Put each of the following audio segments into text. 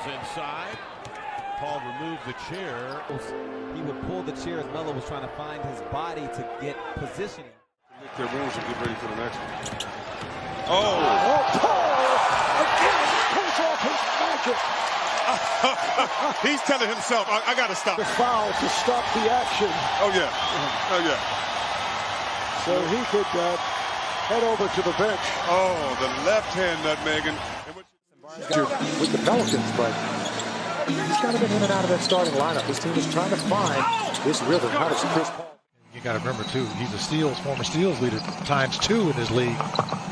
inside. Paul removed the chair. He would pull the chair as Melo was trying to find his body to get positioning. Lick their wounds and get ready for the next one. Paul again pulls off his magic. He's telling himself, I got to stop. The foul to stop the action. Oh, yeah. Oh, yeah. So he could head over to the bench. Oh, the left hand nutmegging. With the Pelicans, but he's kind of been in and out of that starting lineup. This team is trying to find this rhythm. How does Chris Paul? You got to remember, too, he's a former steals leader ×2 in his league.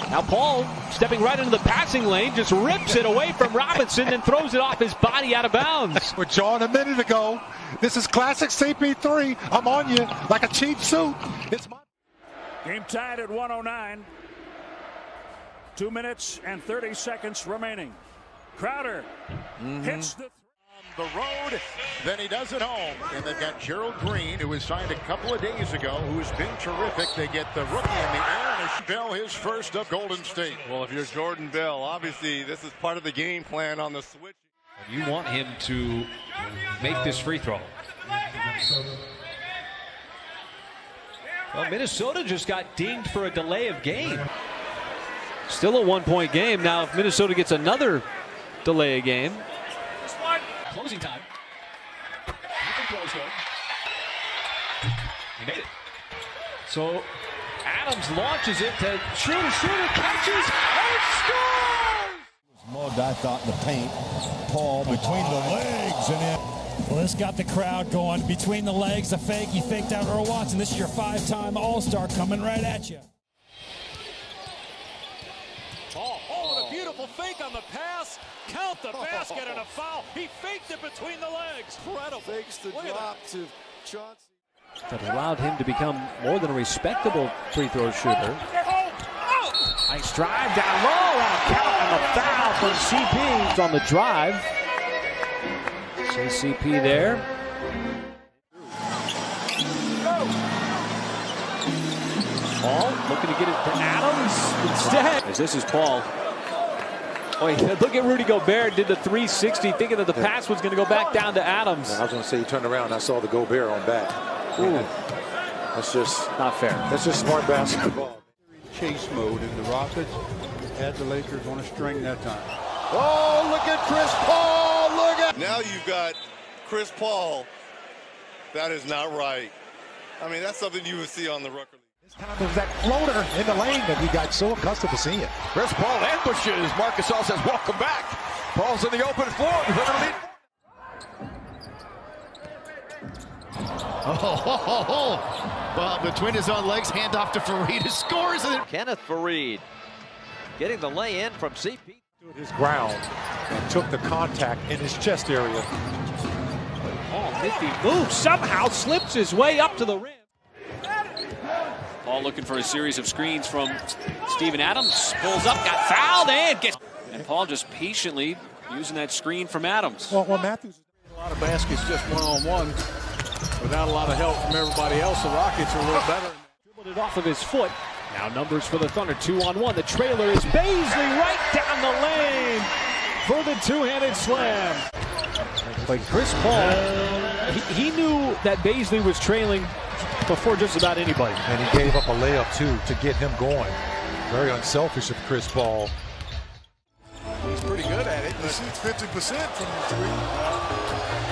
Now Paul, stepping right into the passing lane, just rips it away from Robinson and throws it off his body out of bounds. With John a minute ago, this is classic CP3. I'm on you like a cheap suit. It's my game tied at 109. 2 minutes and 30 seconds remaining. Crowder hits the on the road than he does at home. And they've got Gerald Green, who was signed a couple of days ago, who's been terrific. They get the rookie in the air, and Bell his first of Golden State. Well, if you're Jordan Bell, obviously this is part of the game plan on the switch. You want him to make this free throw. Well, Minnesota just got dinged for a delay of game. Still a 1-point game. Now, if Minnesota gets another delay of game. Closing time. He made it. So Adams launches it to shooter, catches, and scores! Mugged, I thought, in the paint. Paul between the legs and in. Well, this got the crowd going. Between the legs, a fake. You faked out Earl Watson. This is your 5-time All-Star coming right at you. Oh, what a beautiful fake on the pass. Count the basket and a foul. He faked it between the legs. Incredible. Fakes the drop to Johnson. That allowed him to become more than a respectable free throw shooter. Nice drive down low and a count and a foul from CP. It's on the drive. See CP there. Paul looking to get it to Adams instead. As this is Paul. Oh, look at Rudy Gobert, did the 360, thinking that the pass was going to go back down to Adams. I was going to say he turned around and I saw the Gobert on back. Ooh. That's just not fair. That's just smart basketball. Chase mode, and the Rockets had the Lakers on a string that time. Oh, look at Chris Paul! Look at Now you've got Chris Paul. That is not right. I mean, that's something you would see on the Rucker League. This time there was that floater in the lane that we got so accustomed to seeing. Chris Paul ambushes. Marcus All says, welcome back. Paul's in the open floor. Well, between his own legs, handoff to Fareed, scores. And Kenneth Fareed getting the lay-in from CP. His ground and took the contact in his chest area. Paul, nifty move, somehow slips his way up to the rim. Paul looking for a series of screens from Steven Adams. Pulls up, got fouled, and gets... And Paul just patiently using that screen from Adams. Well, Matthews... A lot of baskets just one-on-one without a lot of help from everybody else. The Rockets are a little better. Dribbled it off of his foot. Now numbers for the Thunder, 2-on-1. The trailer is Baisley right down the lane for the two-handed slam. But Chris Paul, he knew that Baisley was trailing before just about anybody. And he gave up a layup, too, to get him going. Very unselfish of Chris Paul. He's pretty good at it. He shoots 50% from the three.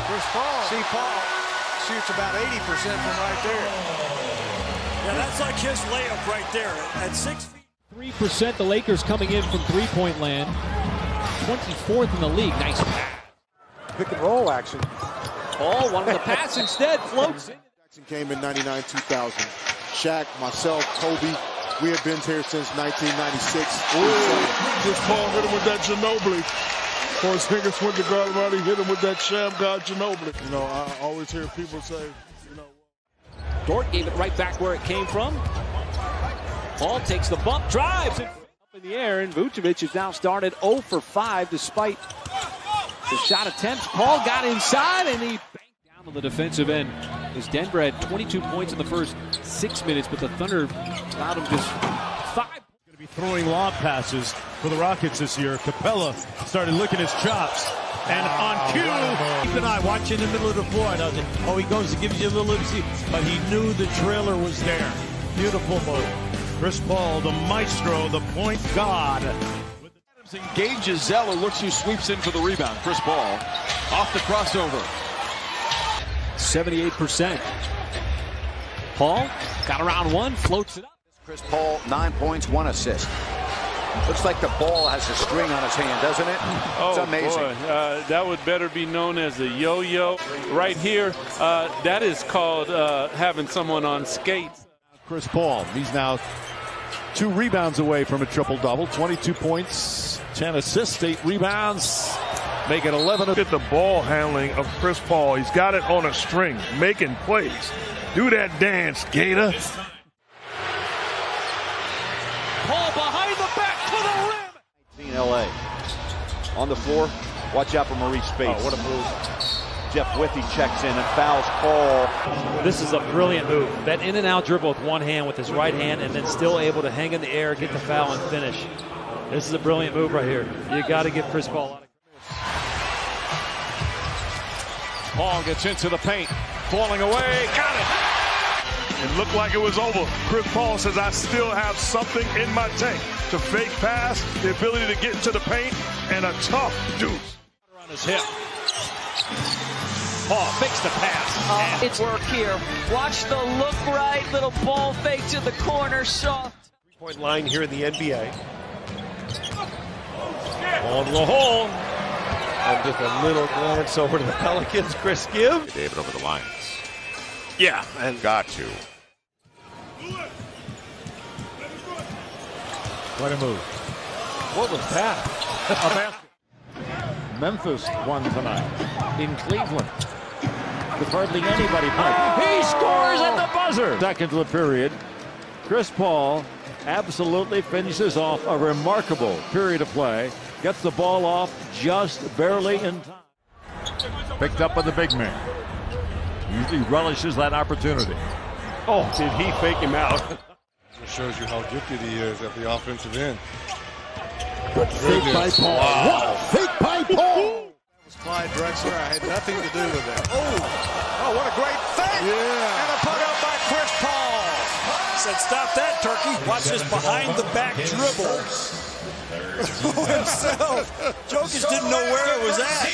Chris Paul. See, Paul shoots about 80% from right there. Yeah, that's like his layup right there at 6 feet. 3% the Lakers coming in from three-point land. 24th in the league. Nice pass. Pick and roll action. Paul wanted the pass instead. Floats in. Jackson came in 99, 2000. Shaq, myself, Kobe, we have been here since 1996. Chris Paul hit him with that Ginobili. Porzingis went to guard him out. He hit him with that sham guard Ginobili. You know, I always hear people say, you know. Dort gave it right back where it came from. Paul takes the bump, drives it up in the air, and Vucevic has now started 0 for 5 despite the shot attempts. Paul got inside, and he banked down on the defensive end. As Denver had 22 points in the first 6 minutes, but the Thunder allowed him just 5. Going to be throwing lob passes for the Rockets this year. Capella started licking his chops. And on cue, keep an eye, watch in the middle of the floor, does it? Oh, he goes and gives you a little oopsie, but he knew the trailer was there. Beautiful move. Chris Paul, the maestro, the point guard. Adams engages Zeller, looks who sweeps in for the rebound. Chris Paul off the crossover. 78%. Paul got around one, floats it up. Chris Paul, 9 points, 1 assist. Looks like the ball has a string on his hand, doesn't it? It's amazing. Boy, that would better be known as a yo-yo. Right here, that is called having someone on skates. Chris Paul, he's now 2 rebounds away from a triple-double. 22 points, 10 assists, 8 rebounds. Make it 11. Look at the ball handling of Chris Paul. He's got it on a string, making plays. Do that dance, Gator. Paul behind the back to the rim. LA on the floor. Watch out for Maurice Spates. Oh, what a move. Jeff Withy checks in and fouls Paul. This is a brilliant move. That in and out dribble with one hand, with his right hand, and then still able to hang in the air, get the foul, and finish. This is a brilliant move right here. You got to get Chris Paul out of Paul gets into the paint, falling away, got it. It looked like it was over. Chris Paul says, I still have something in my tank. To fake pass, the ability to get to the paint, and a tough deuce. on his hip. Paul fakes the pass. It's work here. Watch the look right, little ball fake to the corner, soft. Three-point line here in the NBA. Ball to the hole. And just a little glance over to the Pelicans. Chris Gibb. David over the Lions. Yeah, and got to. What a move. What was that? A basket. Memphis won tonight in Cleveland. With hardly anybody playing. He scores at the buzzer. Second of the period. Chris Paul absolutely finishes off a remarkable period of play. Gets the ball off just barely in time. Picked up by the big man. Usually relishes that opportunity. Oh, did he fake him out? It shows you how gifted he is at the offensive end. Good fake by Paul. Wow. Fake by Paul. That was Clyde Drexler. I had nothing to do with that. Oh, what a great fake. Yeah. And a put up by Chris Paul. Said, stop that, Turkey. Watch this behind-the-back dribble. Himself. Jokic didn't know where it was at.